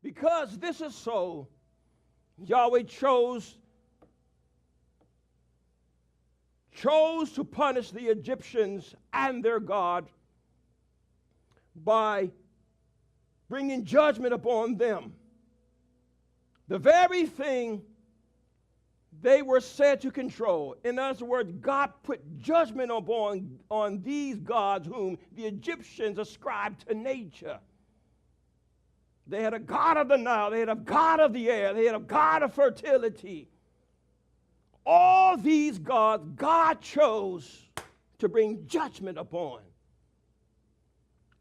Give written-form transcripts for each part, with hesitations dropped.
Because this is so, Yahweh chose to punish the Egyptians and their God by bringing judgment upon them. The very thing they were said to control. In other words, God put judgment on these gods whom the Egyptians ascribed to nature. They had a god of the Nile, they had a god of the air, they had a god of fertility. All these gods God chose to bring judgment upon.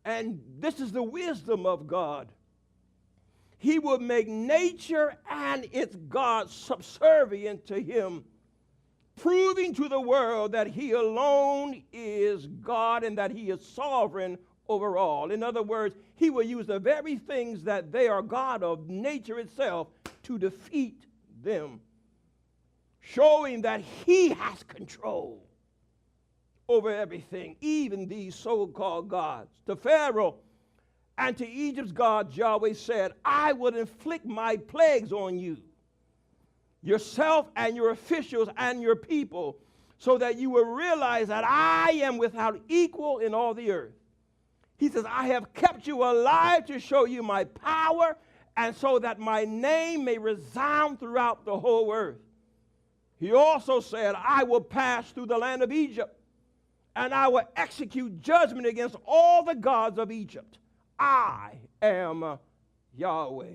And this is the wisdom of God. He will make nature and its gods subservient to him, proving to the world that he alone is God and that he is sovereign over all. In other words, he will use the very things that they are God of, nature itself, to defeat them, showing that he has control over everything, even these so-called gods. To Pharaoh and to Egypt's gods, Yahweh said, I will inflict my plagues on you, yourself and your officials and your people, so that you will realize that I am without equal in all the earth. He says, I have kept you alive to show you my power, and so that my name may resound throughout the whole earth. He also said, I will pass through the land of Egypt, and I will execute judgment against all the gods of Egypt. I am Yahweh.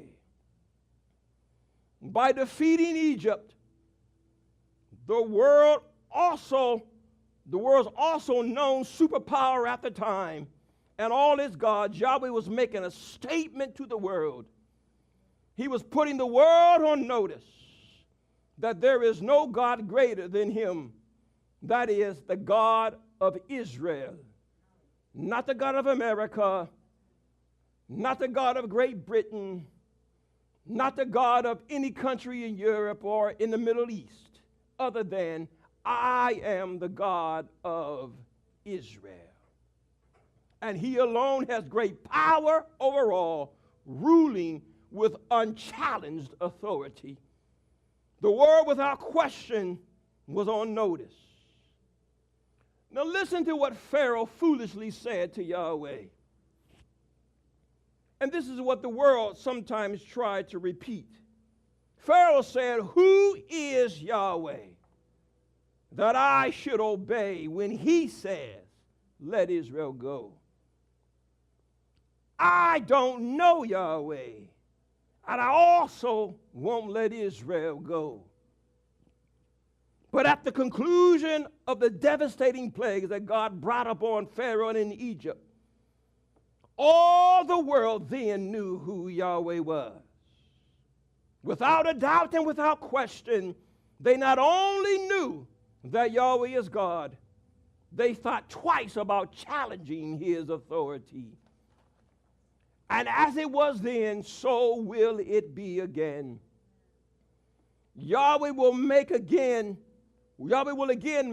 By defeating Egypt, the world's also known superpower at the time, and all its gods, Yahweh was making a statement to the world. He was putting the world on notice that there is no God greater than him. That is the God of Israel. Not the God of America, not the God of Great Britain, not the God of any country in Europe or in the Middle East, other than I am the God of Israel. And he alone has great power over all, ruling with unchallenged authority. The world without question was on notice. Now listen to what Pharaoh foolishly said to Yahweh. And this is what the world sometimes tried to repeat. Pharaoh said, who is Yahweh that I should obey when he says, let Israel go? I don't know Yahweh, and I also won't let Israel go. But at the conclusion of the devastating plagues that God brought upon Pharaoh and in Egypt, all the world then knew who Yahweh was. Without a doubt and without question, they not only knew that Yahweh is God, they thought twice about challenging his authority. And as it was then, so will it be again. Yahweh will again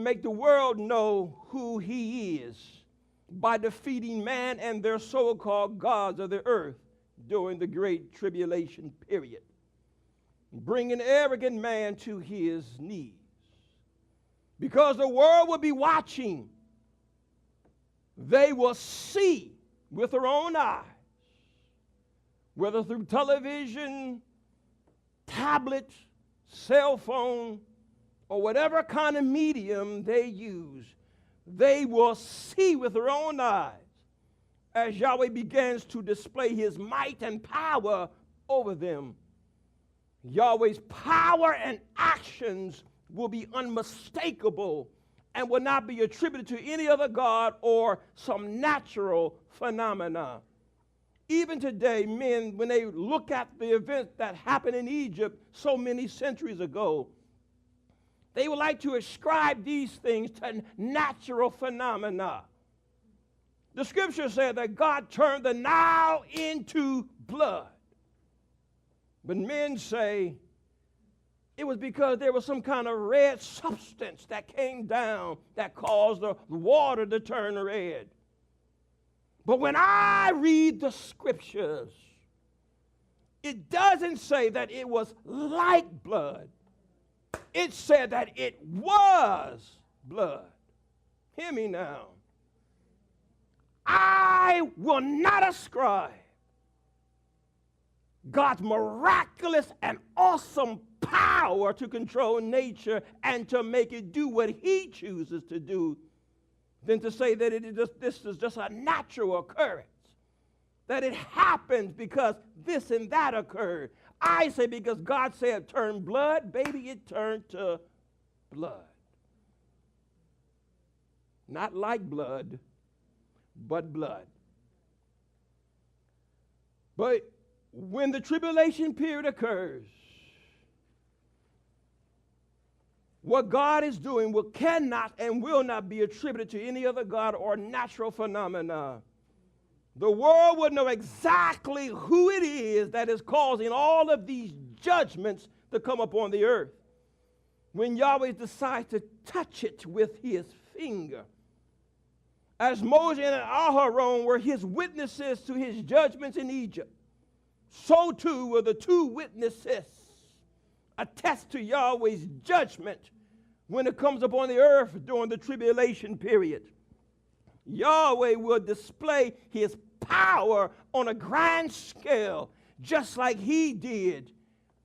make the world know who he is by defeating man and their so-called gods of the earth during the great tribulation period, bringing arrogant man to his knees. Because the world will be watching, they will see with their own eyes, whether through television, tablet, cell phone, or whatever kind of medium they use, they will see with their own eyes as Yahweh begins to display his might and power over them. Yahweh's power and actions will be unmistakable and will not be attributed to any other god or some natural phenomena. Even today, men, when they look at the events that happened in Egypt so many centuries ago, they would like to ascribe these things to natural phenomena. The scripture said that God turned the Nile into blood. But men say it was because there was some kind of red substance that came down that caused the water to turn red. But when I read the scriptures, It doesn't say that it was like blood. It said that it was blood. Hear me now. I will not ascribe God's miraculous and awesome power to control nature and to make it do what he chooses to do than to say that this is just a natural occurrence, that it happens because this and that occurred. I say because God said turn blood, baby, it turned to blood. Not like blood, but blood. But when the tribulation period occurs, what God is doing cannot and will not be attributed to any other God or natural phenomena. The world will know exactly who it is that is causing all of these judgments to come upon the earth. When Yahweh decides to touch it with his finger. As Moses and Aharon were his witnesses to his judgments in Egypt, so too will the two witnesses attest to Yahweh's judgment when it comes upon the earth during the tribulation period. Yahweh will display his power on a grand scale, just like he did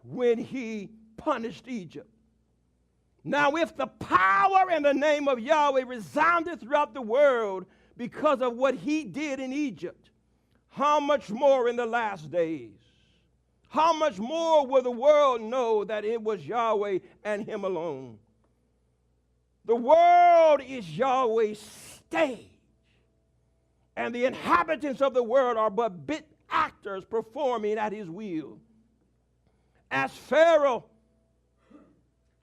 when he punished Egypt. Now, if the power and the name of Yahweh resounded throughout the world because of what he did in Egypt, how much more in the last days? How much more will the world know that it was Yahweh and him alone? The world is Yahweh's stage, and the inhabitants of the world are but bit actors performing at his will. As Pharaoh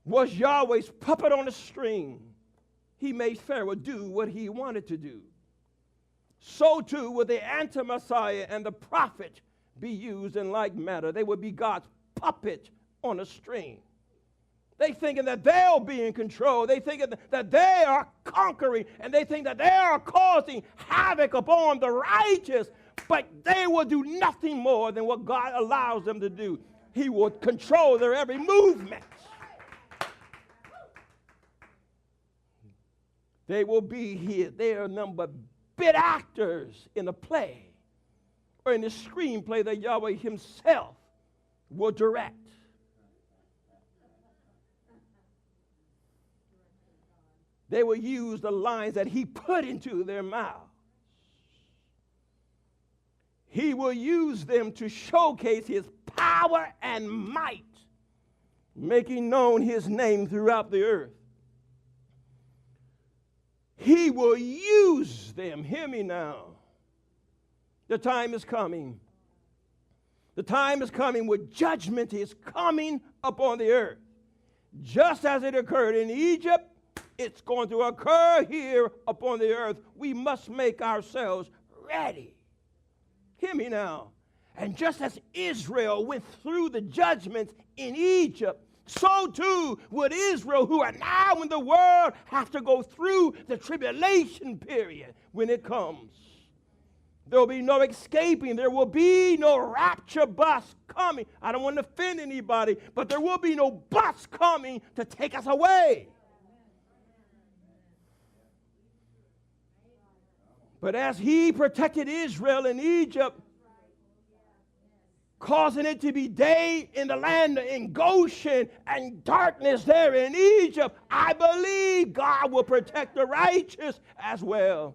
was Yahweh's puppet on a string, he made Pharaoh do what he wanted to do. So too will the anti-Messiah and the prophet be used in like manner. They would be God's puppet on a string. They thinking that they'll be in control. They thinking that they are conquering, and they think that they are causing havoc upon the righteous, but they will do nothing more than what God allows them to do. He will control their every movement. They will be here. They are none but bit actors in a play or in the screenplay that Yahweh himself will direct. They will use the lines that he put into their mouths. He will use them to showcase his power and might, making known his name throughout the earth. He will use them. Hear me now. The time is coming. The time is coming where judgment is coming upon the earth. Just as it occurred in Egypt, it's going to occur here upon the earth. We must make ourselves ready. Hear me now. And just as Israel went through the judgments in Egypt, so too would Israel, who are now in the world, have to go through the tribulation period when it comes. There will be no escaping. There will be no rapture bus coming. I don't want to offend anybody, but there will be no bus coming to take us away. But as he protected Israel in Egypt, causing it to be day in the land in Goshen and darkness there in Egypt, I believe God will protect the righteous as well.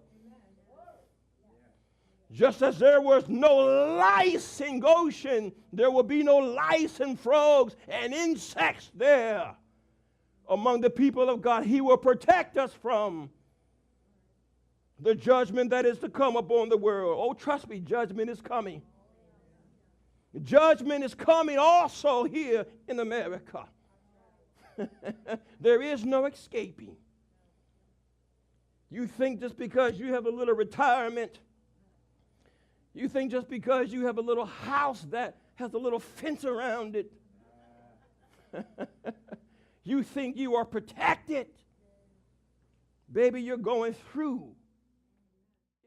Just as there was no lice in Goshen, there will be no lice and frogs and insects there among the people of God. He will protect us from the judgment that is to come upon the world. Oh, trust me, judgment is coming. Judgment is coming also here in America. There is no escaping. You think just because you have a little retirement, you think just because you have a little house that has a little fence around it, you think you are protected. Baby, you're going through